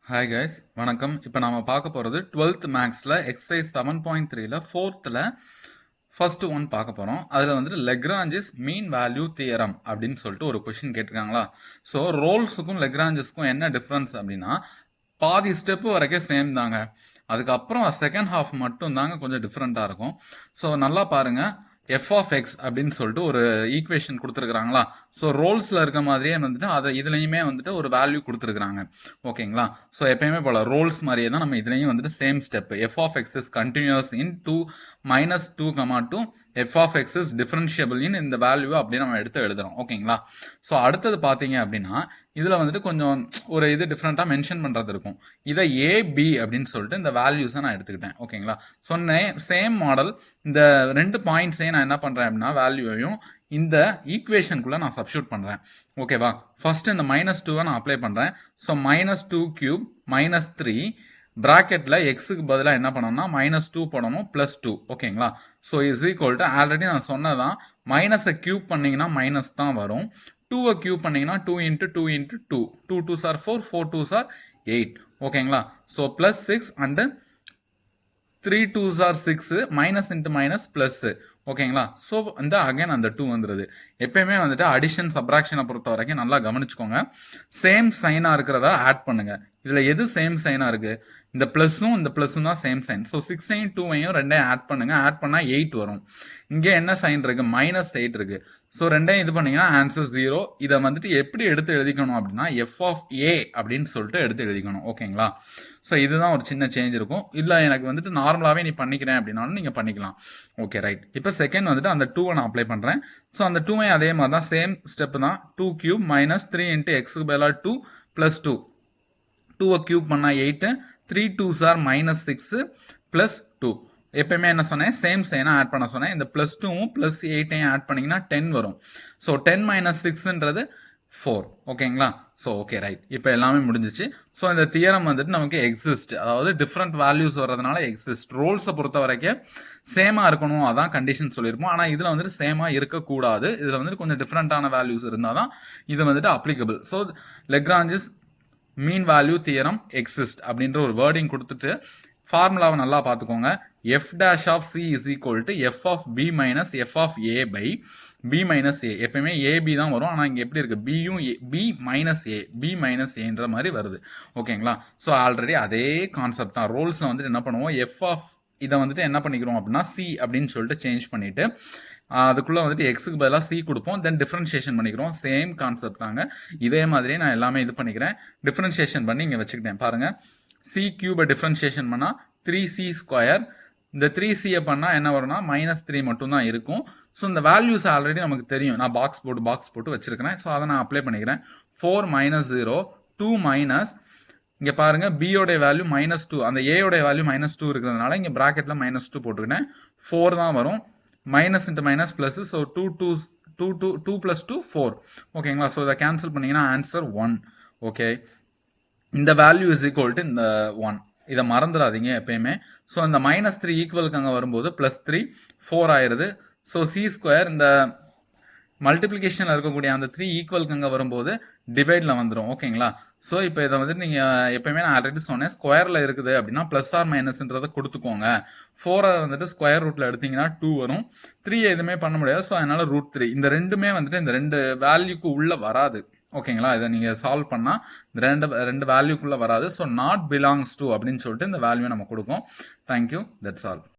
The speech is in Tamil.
ஹாய் கைஸ் வணக்கம். இப்போ நாம பார்க்க போகிறது 12th மேக்ஸில் எக்ஸசைஸ் 7.3ல 4th ஃபர்ஸ்ட் ஒன் பார்க்க போகிறோம். அதில் வந்துட்டு லெக்ராஞ்சிஸ் மீன் வேல்யூ தியரம் அப்படின்னு சொல்லிட்டு ஒரு கொஷின் கேட்டிருக்காங்களா. ஸோ ரோல்ஸுக்கும் லெக்ராஞ்சஸ்க்கும் என்ன டிஃப்ரென்ஸ் அப்படின்னா பாதி ஸ்டெப்பு வரைக்கும் சேம் தாங்க. அதுக்கப்புறம் செகண்ட் ஹாஃப் மட்டும் தாங்க கொஞ்சம் டிஃப்ரெண்ட்டாக இருக்கும். ஸோ நல்லா பாருங்கள், எஃப் ஆஃப் எக்ஸ் அப்படின்னு சொல்லிட்டு ஒரு ஈக்குவேஷன் கொடுத்துருக்குறாங்களா. ஸோ ரோல்ஸில் இருக்க மாதிரியே வந்துட்டு அதை இதுலையுமே வந்துட்டு ஒரு வேல்யூ கொடுத்துருக்குறாங்க. ஓகேங்களா. ஸோ எப்பயுமே போல ரோல்ஸ் மாதிரியே தான் நம்ம இதுலையும் வந்துட்டு same step f of x is continuous in 2 - 2, f of x is differentiable in இந்த வேல்யூவை அப்படியே நம்ம எடுத்து எழுதுறோம். ஓகேங்களா. ஸோ அடுத்தது பார்த்தீங்க அப்படின்னா இதில் வந்துட்டு கொஞ்சம் ஒரு இது டிஃப்ரெண்ட்டாக மென்ஷன் பண்ணுறது இருக்கும். இதை ஏபி அப்படின்னு சொல்லிட்டு இந்த வேல்யூஸை நான் எடுத்துக்கிட்டேன். ஓகேங்களா. சொன்னேன் சேம் மாடல் இந்த 2 பாயிண்ட்ஸையும் நான் என்ன பண்ணுறேன் அப்படின்னா வேல்யூவையும் இந்த ஈக்குவேஷனுக்குள்ளே நான் சப்ஸ்டியூட் பண்ணுறேன். ஓகேவா. ஃபர்ஸ்ட் இந்த -2 நான் அப்ளை பண்ணுறேன். ஸோ -2³ -3 ப்ராக்கெட்டில் எக்ஸுக்கு பதிலாக என்ன பண்ணணும்னா -2 போடணும் +2. ஓகேங்களா. So is equal to already நான் சொன்னதான் மைனஸை கியூப் பண்ணிங்கன்னா மைனஸ் தான் வரும். 2 கியூப் பண்ணிங்கன்னா 2 × 2 × 2 2 2s are 4 4 2s are 8. ஓகேங்களா. So +6 and 3 2s are 6 minus into minus plus. ஓகேங்களா. ஸோ இந்த அகைன் அந்த 2 வந்துடுது. எப்பயுமே வந்துட்டு அடிஷன் சப்ராக்ஷனை பொறுத்த வரைக்கும் நல்லா கவனிச்சுக்கோங்க. சேம் சைனாக இருக்கிறதா ஆட் பண்ணுங்க. இதில் எது சேம் சைனாக இருக்குது, இந்த ப்ளஸ்ஸும் இந்த ப்ளஸ்ஸும் தான் சேம் சைன். ஸோ 6ஐயும் 2ஐயும் ரெண்டையும் ஆட் பண்ணுங்க. ஆட் பண்ணால் 8 வரும். இங்கே என்ன சைன் இருக்குது, -8 இருக்குது. ஸோ ரெண்டையும் இது பண்ணிங்கன்னா ஆன்சர் 0. இதை வந்துட்டு எப்படி எடுத்து எழுதிக்கணும் அப்படின்னா எஃப் ஆஃப் ஏ அப்படின்னு சொல்லிட்டு எடுத்து எழுதிக்கணும். ஓகேங்களா. ஸோ இதுதான் ஒரு சின்ன சேஞ்ச் இருக்கும். இல்லை எனக்கு வந்துட்டு நார்மலாகவே நீ பண்ணிக்கிறேன் அப்படின்னாலும் நீங்கள் பண்ணிக்கலாம். Okay right. இப்போ செகண்ட் வந்துட்டு அந்த 2 நான் அப்ளை பண்ணுறேன். ஸோ அந்த 2ஐயும் அதே மாதிரி தான் சேம் ஸ்டெப்பு தான். 2³ -3 × எக்ஸுக்கு பதிலாக 2 +2 2 கியூப் பண்ணால் 8 3 2s are -6 +2. எப்பயுமே என்ன சொன்னேன், சேம் சைனாக ஆட் பண்ண சொன்னேன். இந்த +2வும் +8ஐயும் ஆட் பண்ணிங்கன்னா 10 வரும். ஸோ 10 - 6ன்றது 4. ஓகேங்களா. So okay right. இப்போ எல்லாமே முடிஞ்சிச்சு. ஸோ இந்த தியரம் வந்துட்டு நமக்கு எக்ஸிஸ்ட், அதாவது டிஃப்ரெண்ட் வேல்யூஸ் வர்றதுனால எக்ஸிஸ்ட். ரோல்ஸை பொறுத்த வரைக்கும் சேமாக இருக்கணும், அதான் கண்டிஷன் சொல்லியிருப்போம். ஆனால் இதில் வந்துட்டு சேமாக இருக்கக்கூடாது. இதில் வந்துட்டு கொஞ்சம் டிஃப்ரெண்ட்டான வேல்யூஸ் இருந்தால் தான் இது வந்துட்டு applicable. So Lagrange's mean value theorem exist அப்படின்ற ஒரு வேர்டிங் கொடுத்துட்டு ஃபார்முலாவை நல்லா பார்த்துக்கோங்க. f dash of c is equal to f of b minus f of a by b minus a. எப்பயுமே ab தான் வரும். ஆனால் இங்கே எப்படி இருக்கு, பியும் b minus aன்ற மாதிரி வருது. ஓகேங்களா. ஸோ ஆல்ரெடி அதே கான்செப்ட் தான். ரோல்ஸில் வந்துட்டு என்ன பண்ணுவோம், f of இதை வந்துட்டு என்ன பண்ணிக்கிறோம் அப்படின்னா c அப்படின்னு சொல்லிட்டு சேஞ்ச் பண்ணிட்டு அதுக்குள்ளே வந்துட்டு எக்ஸுக்கு பதிலாக சி கொடுப்போம். தென் டிஃப்ரென்ஷியேஷன் பண்ணிக்கிறோம். சேம் கான்செப்ட் தாங்க. இதே மாதிரியே நான் எல்லாமே இது பண்ணிக்கிறேன். டிஃப்ரென்ஷியேஷன் பண்ணி இங்கே வச்சுக்கிட்டேன். பாருங்கள், c³ டிஃப்ரென்ஷியேஷன் பண்ணால் 3c². இந்த 3cயை பண்ணால் என்ன வரும்னா -3 மட்டும்தான் இருக்கும். ஸோ இந்த வேல்யூஸ் ஆல்ரெடி நமக்கு தெரியும். நான் பாக்ஸ் போட்டு வச்சிருக்கிறேன். ஸோ அதை நான் அப்ளை பண்ணிக்கிறேன். 4 - 0 2 இங்கே பாருங்கள், பியோடைய வேல்யூ -2, அந்த ஏயோடைய வேல்யூ -2 இருக்கிறதுனால இங்கே ப்ராக்கெட்டில் -2 போட்டுக்கிட்டேன். 4 தான் வரும். Minus into minus plus. So 2 + 2 4. ஓகேங்களா. ஸோ இதை கேன்சல் பண்ணிங்கன்னா ஆன்சர் 1. ஓகே. இந்த வேல்யூ இஸ் ஈக்குவல் டு இந்த 1. இதை மறந்துடாதீங்க எப்பயுமே. ஸோ இந்த -3 ஈக்குவலுக்கு அங்கே வரும்போது +3 4 ஆயிடுது. ஸோ c² இந்த மல்டிப்ளிகேஷனில் இருக்கக்கூடிய அந்த 3 ஈக்குவலுக்கு அங்கே வரும்போது டிவைடில் வந்துடும். ஓகேங்களா. ஸோ இப்போ இதை வந்துட்டு நீங்கள் எப்பயுமே நான் ஆல்ரெடி சொன்னேன், ஸ்கொயரில் இருக்குது அப்படின்னா +or- கொடுத்துக்கோங்க. 4 வந்துட்டு ஸ்கொயர் ரூட்டில் எடுத்தீங்கன்னா 2 வரும். 3 எதுவுமே பண்ண முடியாது. ஸோ அதனால √3. இந்த ரெண்டுமே வந்துட்டு இந்த 2 வேல்யூக்கு உள்ளே வராது. ஓகேங்களா. இதை நீங்கள் சால்வ் பண்ணால் இந்த ரெண்டு வேல்யூக்குள்ளே வராது. ஸோ நாட் பிலாங்ஸ் டு அப்படின்னு சொல்லிட்டு இந்த வேல்யூவை நம்ம கொடுக்கும். தேங்க்யூ. That's all.